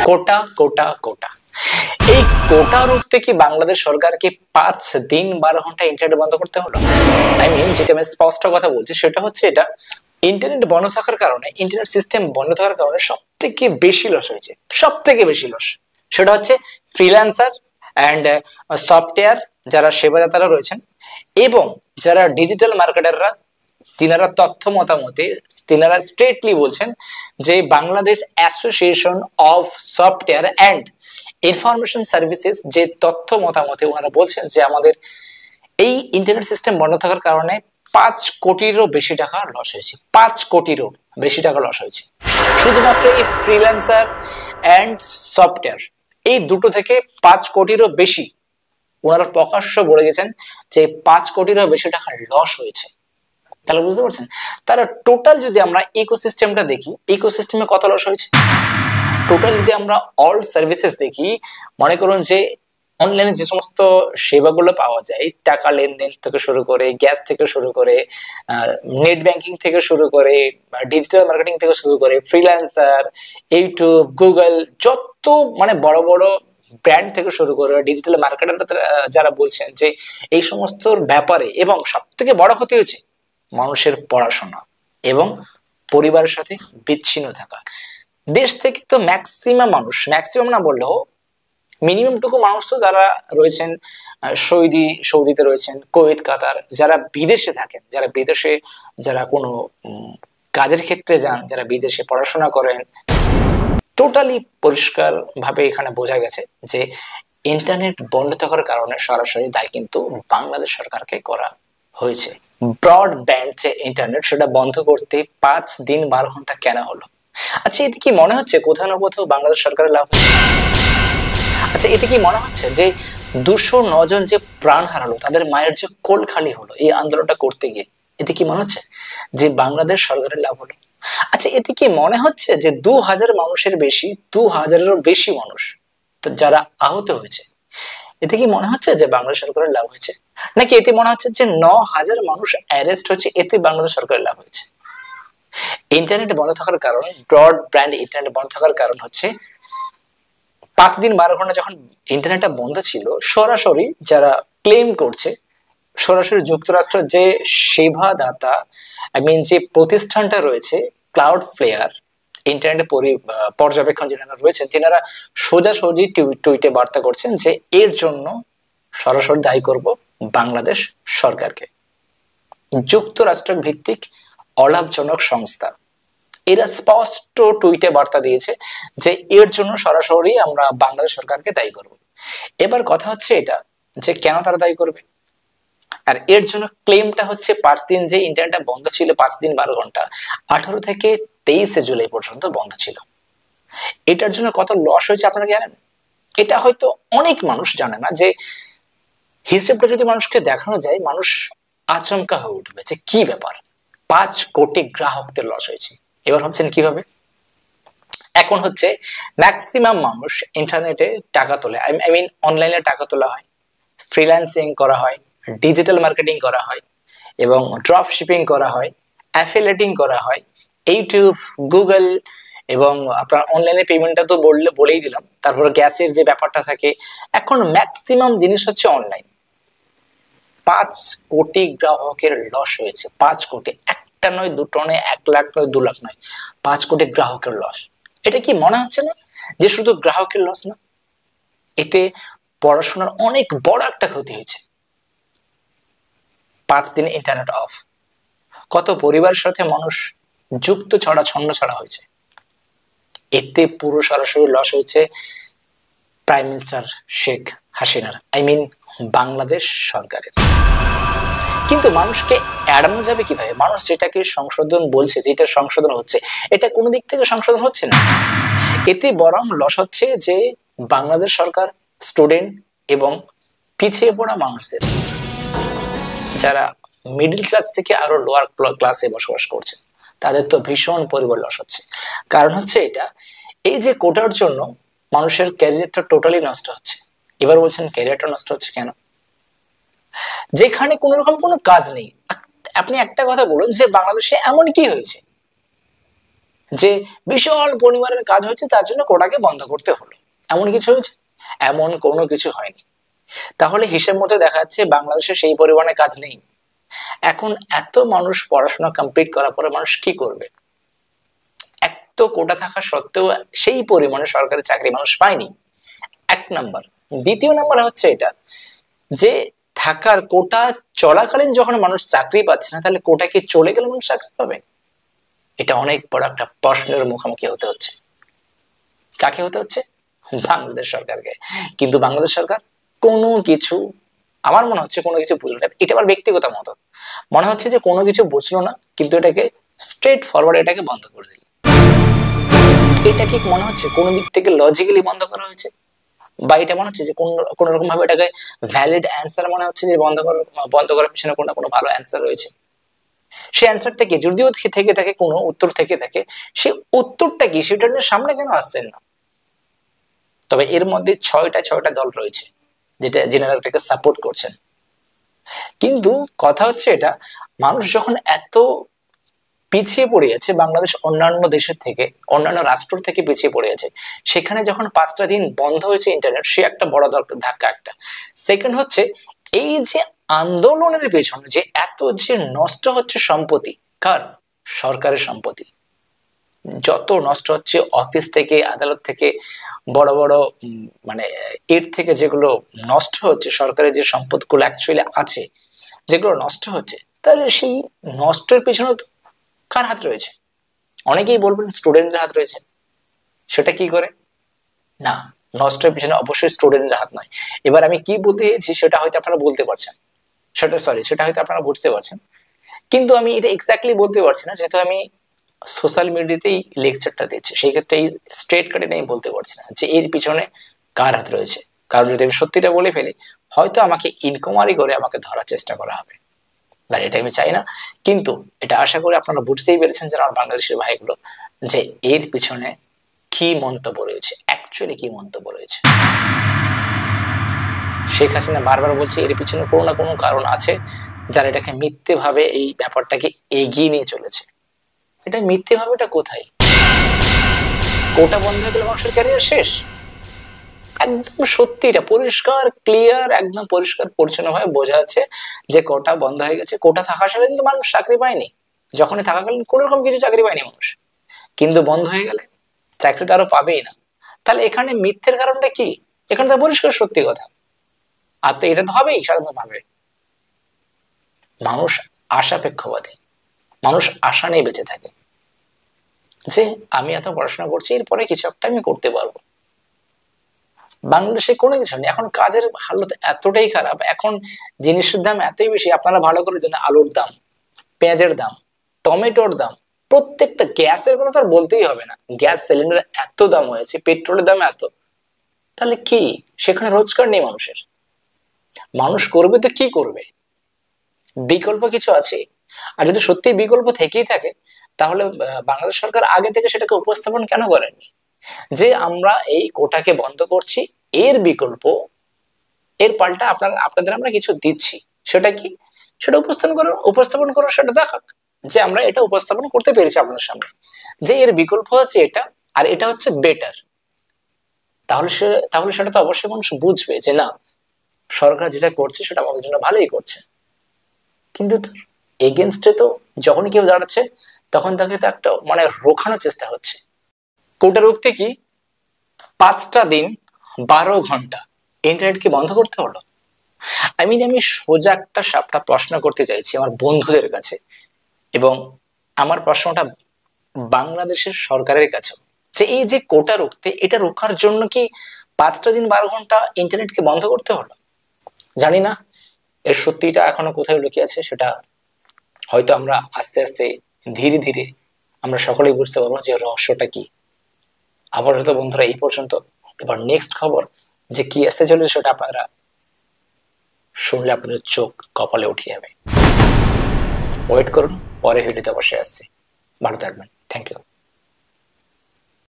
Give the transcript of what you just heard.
কোটা কোটা কোটা, এই কোটা রুখতে কি বাংলাদেশ সরকারকে 5 দিন 12 ঘন্টা ইন্টারনেট বন্ধ করতে হলো? যেটা আমি স্পষ্ট কথা বলছি সেটা হচ্ছে এটা, ইন্টারনেট বন্ধ থাকার কারণে, ইন্টারনেট সিস্টেম বন্ধ থাকার কারণে সব থেকে বেশি লস হয়েছে, সব থেকে বেশি লস। সেটা হচ্ছে ফ্রিল্যান্সার অ্যান্ড সফটওয়্যার যারা সেবাদাতারা রয়েছেন এবং যারা ডিজিটাল মার্কেটাররা, তিনারা তথ্য মতামতে তিনারা স্ট্রেটলি বলছেন যে Bangladesh association of software and information services যে তথ্য মতামতে ওনারা বলছেন যে আমাদের এই ইন্টারনেট সিস্টেম বন্ধ থাকার কারণে 5 কোটিরও বেশি টাকা লস হয়েছে, 5 কোটিরও বেশি টাকা লস হয়েছে শুধুমাত্র এই ফ্রিল্যান্সার অ্যান্ড সফটওয়্যার, এই দুটো থেকে 5 কোটিরও বেশি ওনারা প্রকাশ্য বলে গেছেন যে 5 কোটিরও বেশি টাকা লস হয়েছে। তাহলে বুঝতে পারছেন, তারা টোটাল যদি আমরা ইকোসিস্টেমটা দেখি, ইকোসিস্টেমে কত লস হয়েছে, টোটাল যদি আমরা অল সার্ভিসেস দেখি, মনে করুন যে অনলাইনে যে সমস্ত সেবাগুলো পাওয়া যায়, টাকা লেনদেন থেকে শুরু করে, গ্যাস থেকে শুরু করে, নেট ব্যাংকিং থেকে শুরু করে, ডিজিটাল মার্কেটিং থেকে শুরু করে, ফ্রিল্যান্সার, ইউটিউব, গুগল, যত মানে বড় বড় ব্র্যান্ড থেকে শুরু করে ডিজিটাল মার্কেটার যারা বলছেন যে এই সমস্ত ব্যাপারে, এবং সব থেকে বড় ক্ষতি হয়েছে মানুষের পড়াশোনা এবং পরিবারের সাথে বিচ্ছিন্ন থাকা। দেশ থেকে তো ম্যাক্সিমাম মানুষ, ম্যাক্সিমাম না বললেও মিনিমাম টুকু মানুষ তো যারা রয়েছেন সৌদিতে রয়েছেন, কুয়েত, কাতার, যারা বিদেশে থাকেন, যারা বিদেশে যারা কোনো কাজের ক্ষেত্রে যান, যারা বিদেশে পড়াশোনা করেন, টোটালি পরিষ্কার ভাবে এখানে বোঝা গেছে যে ইন্টারনেট বন্ধ থাকার কারণে সরাসরি দায় কিন্তু বাংলাদেশ সরকারকে করা হয়েছে। ব্রডব্যান্ড যে ইন্টারনেট সেটা বন্ধ করতে 5 দিন 12 ঘন্টা কেন হলো? আচ্ছা, এতে কি মনে হচ্ছে কোথাও না কোথাও বাংলাদেশ সরকারের লাভ হচ্ছে? আচ্ছা, এতে কি মনে হচ্ছে যে 209 জন যে প্রাণ হারালো, তাদের মায়ের যে কোল খালি হলো এই আন্দোলনটা করতে গিয়ে, এতে কি মনে হচ্ছে যে বাংলাদেশ সরকারের লাভ হলো? আচ্ছা, এতে কি মনে হচ্ছে যে 2000 মানুষের বেশি, 2000-এরও বেশি মানুষ যারা আহত হয়েছে, এতে কি মনে হচ্ছে যে বাংলাদেশ সরকারের লাভ হয়েছে? নাকি এতে মনে হচ্ছে যে 9000 মানুষ অ্যারেস্ট হচ্ছে, এতে বাংলাদেশ সরকারের লাভ হয়েছে? ইন্টারনেট বন্ধ থাকার কারণ, ব্রডব্যান্ড ইন্টারনেট বন্ধ থাকার কারণ হচ্ছে 5 দিন 12 ঘন্টা যখন ইন্টারনেটটা বন্ধ ছিল, সরাসরি যারা ক্লেম করছে, সরাসরি যুক্তরাষ্ট্র যে সেবাদাতা, যে প্রতিষ্ঠানটা রয়েছে ক্লাউডফ্লেয়ার, ইন্টারনেট পর্যবেক্ষণ যারা রয়েছেন, তেনারা সোজাসুজি টুইটে বার্তা করছেন যে এর জন্য সরাসরি দায়ী করব বাংলাদেশ সরকারকে। যুক্তরাষ্ট্র ভিত্তিক অলাভজনক সংস্থা এরা স্পষ্ট টুইটে বার্তা দিয়েছে যে এর জন্য সরাসরি আমরা বাংলাদেশ সরকারকে দায়ী করব। এবার কথা হচ্ছে এটা যে কেন তারা দায়ী করবে, আর এর জন্য ক্লেমটা হচ্ছে 5 দিন যে ইন্টারনেটটা বন্ধ ছিল, 5 দিন 12 ঘন্টা, 18 থেকে 23 জুলাই পর্যন্ত বন্ধ ছিল। এটার জন্য কত লস হয়েছে আপনারা জানেন? এটা হয়তো অনেক মানুষ জানে না, যে হিসেবটা যদি মানুষকে দেখানো যায়, মানুষ আচমকা হয়ে উঠবে যে কি ব্যাপার, 5 কোটি গ্রাহকদের লস হয়েছে। এবার ভাবছেন কিভাবে? এখন হচ্ছে ম্যাক্সিমাম মানুষ ইন্টারনেটে টাকা তোলে, অনলাইনে টাকা তোলা হয়, ফ্রিল্যান্সিং করা হয়, ডিজিটাল মার্কেটিং করা হয় এবং ড্রপ শিপিং করা হয়, অ্যাফিলিয়েটিং করা হয়, ইউটিউব, গুগল, এবং আপনার অনলাইনে পেমেন্টটা তো বলেই দিলাম, তারপর গ্যাসের যে ব্যাপারটা থাকে। এখন ম্যাক্সিমাম জিনিস হচ্ছে অনলাইন। 5 কোটি গ্রাহকের লস হয়েছে, 5 কোটি, একটা নয়, দুটো নয়, 1 লাখ নয়, 2 লাখ নয়, 5 কোটি গ্রাহকের লস। এটা কি মনে হচ্ছে না যে শুধু গ্রাহকের লস না, এতে পড়াশোনার অনেক বড় একটা ক্ষতি হয়েছে। 5 দিন ইন্টারনেট অফ, কত পরিবারের সাথে মানুষ যুক্ত ছড়া ছন্ন ছড়া হয়েছে। এতে পুরো সরাসরি লস হয়েছে প্রাইম মিনিস্টার শেখ হাসিনার, বাংলাদেশ সরকারের। কিন্তু মানুষকে এড়ানো যাবে কিভাবে? মানুষ যেটাকে সংশোধন বলছে, যেটা সংশোধন হচ্ছে, এটা কোনো দিক থেকে সংশোধন হচ্ছে না। এতে বরং লস হচ্ছে যে বাংলাদেশ সরকার, স্টুডেন্ট এবং পিছিয়ে পড়া মানুষদের, যারা মিডল ক্লাস থেকে আরো লোয়ার ক্লাসে বসবাস করছে, তাদের তো ভীষণ পরিবার লস হচ্ছে। কারণ হচ্ছে এটা, এই যে কোটার জন্য মানুষের ক্যারিয়ারটা টোটালি নষ্ট হচ্ছে। এবার বলছেন ক্যারিয়ারটা নষ্ট হচ্ছে কেন? যেখানে কোন রকম কোনো কাজ নেই। আপনি একটা কথা বলুন যে বাংলাদেশে এমন কি হয়েছে যে বিশাল পরিমাণের কাজ হয়েছে তার জন্য কোটাকে বন্ধ করতে হলো, এমন কিছু হয়েছে? এমন কোনো কিছু হয়নি। তাহলে হিসেব মতো দেখা যাচ্ছে বাংলাদেশে সেই পরিমাণে কাজ নেই। এখন এত মানুষ পড়াশোনা কমপ্লিট করার পরে মানুষ কি করবে? এক তো কোটা থাকা সত্ত্বেও সেই পরিমাণে সরকারি চাকরি মানুষ পায়নি, এক নাম্বার। দ্বিতীয় নাম্বার হচ্ছে এটা যে থাকার কোটা চলাকালীন যখন মানুষ চাকরি পাচ্ছে না, তাহলে কোটা কি চলে গেলে মানুষ চাকরি পাবে? এটা অনেক বড় একটা প্রশ্নের মুখোমুখি হতে হচ্ছে। কাকে হতে হচ্ছে? বাংলাদেশ সরকারকে। কিন্তু বাংলাদেশ সরকার কোনো কিছু, আমার মনে হচ্ছে কোনো কিছু বুঝলো না। এটা আমার ব্যক্তিগত মত, মনে হচ্ছে যে কোনো কিছু বুঝলো না, কিন্তু এটাকে স্ট্রেট ফরওয়ার্ড এটাকে বন্ধ করে দিল। এটা কি মনে হচ্ছে কোন দিক থেকে লজিক্যালি বন্ধ করা হয়েছে? বা এটা মনে হচ্ছে যে কোন রকম ভাবে এটাকে ভ্যালিড অ্যান্সার মনে হচ্ছে যে বন্ধ করার পিছনে কোনো না কোনো ভালো অ্যান্সার রয়েছে? সেই অ্যান্সার থেকে যদিও থেকে থাকে, কোনো উত্তর থেকে থাকে, সেই উত্তরটা কি সেটা নিয়ে সামনে কেন আসছেন না? তবে এর মধ্যে ছয়টা দল রয়েছে যেটা জেনারেল এটাকে সাপোর্ট করছেন। কিন্তু কথা হচ্ছে এটা, মানুষ যখন এত পিছিয়ে পড়ে আছে, বাংলাদেশ অন্যান্য দেশের থেকে, অন্যান্য রাষ্ট্র থেকে পিছিয়ে পড়ে আছে, সেখানে যখন 5টা দিন বন্ধ হয়েছে ইন্টারনেট, সে একটা বড় ধাক্কা একটা। সেকেন্ড হচ্ছে এই যে আন্দোলনের পেছনে যে এত যে নষ্ট হচ্ছে সম্পত্তি, কার? সরকারের সম্পত্তি। যত নষ্ট হচ্ছে অফিস থেকে, আদালত থেকে, বড় বড় মানে এর থেকে যেগুলো নষ্ট হচ্ছে, সরকারের যে সম্পদগুলো অ্যাকচুয়ালি আছে যেগুলো নষ্ট হচ্ছে, তাহলে সেই নষ্টের পেছনে তো কার হাত রয়েছে? অনেকেই বলবেন স্টুডেন্টদের হাত রয়েছে। সেটা কি করে? না, নষ্টের পিছনে অবশ্যই স্টুডেন্টের হাত নয়। এবার আমি কি বলতে চাইছি সেটা হয়তো আপনারা বলতে পারছেন, সেটা হয়তো আপনারা বুঝতে পারছেন, কিন্তু আমি এটা এক্স্যাক্টলি বলতে পারছি না, যেহেতু আমি সোশ্যাল মিডিয়াতেই লেকচারটা দিচ্ছি। সেই ক্ষেত্রে এই স্ট্রেট কাটে আমি বলতে পারছি না যে এর পিছনে কার হাত রয়েছে। কারণ যদি আমি সত্যিটা বলে ফেলি, হয়তো আমাকে ইনকোয়ারি করে আমাকে ধরার চেষ্টা করা হবে, আর এটা আমি চাই না। কিন্তু এটা আশা করি আপনারা বুঝতেই পেরেছেন যারা আমার বাংলাদেশের ভাইগুলো, যে এর পিছনে কি মন্তব্য রয়েছে, অ্যাকচুয়ালি কি মন্তব্য রয়েছে। শেখ হাসিনা বারবার বলছে এর পিছনে কোনো না কোনো কারণ আছে, যারা এটাকে মিথ্যে ভাবে এই ব্যাপারটাকে এগিয়ে নিয়ে চলেছে। এটা মিথ্যে ভাবে, এটা কোথায়? কোটা বন্ধ হয়ে গেলে মানুষের ক্যারিয়ার শেষ? একদম সত্যি, এটা পরিষ্কার ক্লিয়ার, একদম পরিষ্কার পরিচ্ছন্ন ভাবে বোঝা যাচ্ছে যে কোটা বন্ধ হয়ে গেছে। কোটা থাকাকালীন তো মানুষ চাকরি পায়নি, যখনই থাকাকালীন কোন রকম কিছু চাকরি পায়নি মানুষ, কিন্তু বন্ধ হয়ে গেলে চাকরি তো আরো পাবেই না। তাহলে এখানে মিথ্যের কারণটা কি? এখানে তো পরিষ্কার সত্যি কথা। আর তো এটা তো হবেই সাধারণভাবে। মানুষ আশাপেক্ষবাদী, মানুষ আশা নিয়ে বেঁচে থাকে যে আমি এত পড়াশোনা করছি, এরপরে কিছু একটা আমি করতে পারবো। বাংলাদেশে কোনো কিছু নেই। এখন কাজের হালত এতটাই খারাপ, এখন জিনিসের দাম এতই বেশি। আপনারা ভালো করে জানেন আলুর দাম, পেঁয়াজের দাম, টমেটোর দাম, প্রত্যেকটা, গ্যাসের কথা তো আর বলতেই হবে না, গ্যাস সিলিন্ডার এত দাম হয়েছে, পেট্রোলের দাম এত। তাহলে কি সেখানে রোজগার নেই মানুষের? মানুষ করবে তো কি করবে? বিকল্প কিছু আছে? আর যদি সত্যি বিকল্প থেকেই থাকে, তাহলে বাংলাদেশ সরকার আগে থেকে সেটাকে উপস্থাপন কেন করেননি যে আমরা এই কোটাকে বন্ধ করছি, এর বিকল্প, এর পাল্টা আপনাদের আমরা কিছু দিচ্ছি? সেটা কি? সেটা উপস্থাপন করো, সেটা দেখাক যে আমরা এটা উপস্থাপন করতে পেরেছি আপনাদের সামনে, যে এর বিকল্প হচ্ছে এটা, আর এটা হচ্ছে বেটার। তাহলে সেটা তো অবশ্যই মানুষ বুঝবে যে না, সরকার যেটা করছে সেটা আমাদের জন্য ভালোই করছে। কিন্তু তার এগেনস্টে তো যখন কেউ দাঁড়াচ্ছে, তখন তাকে তো একটা মানে রোখানোর চেষ্টা হচ্ছে। কোটা রুখতে কি 5টা দিন 12 ঘন্টা ইন্টারনেটকে বন্ধ করতে হলো? আমি সোজা একটা সাপটা প্রশ্ন করতে চাইছি আমার বন্ধুদের কাছে, এবং আমার প্রশ্নটা বাংলাদেশের সরকারের কাছে, যে এই যে কোটা রুখতে, এটা রোখার জন্য কি 5টা দিন 12 ঘন্টা ইন্টারনেটকে বন্ধ করতে হলো? জানি না এর সত্যিটা এখনো কোথায় লুকিয়ে আছে, সেটা হয়তো আমরা আস্তে আস্তে ধীরে ধীরে আমরা সকলেই বুঝতে পারবো যে রহস্যটা কি। আবার হয়তো বন্ধুরা এই পর্যন্ত, এবার নেক্সট খবর যে কি আসতে চলেছে সেটা আপনারা শুনলে আপনাদের চোখ কপালে উঠে যাবে। ওয়েট করুন, পরে ভিডিওতে অবশ্যই আসছে। ভালো থাকবেন, থ্যাংক ইউ।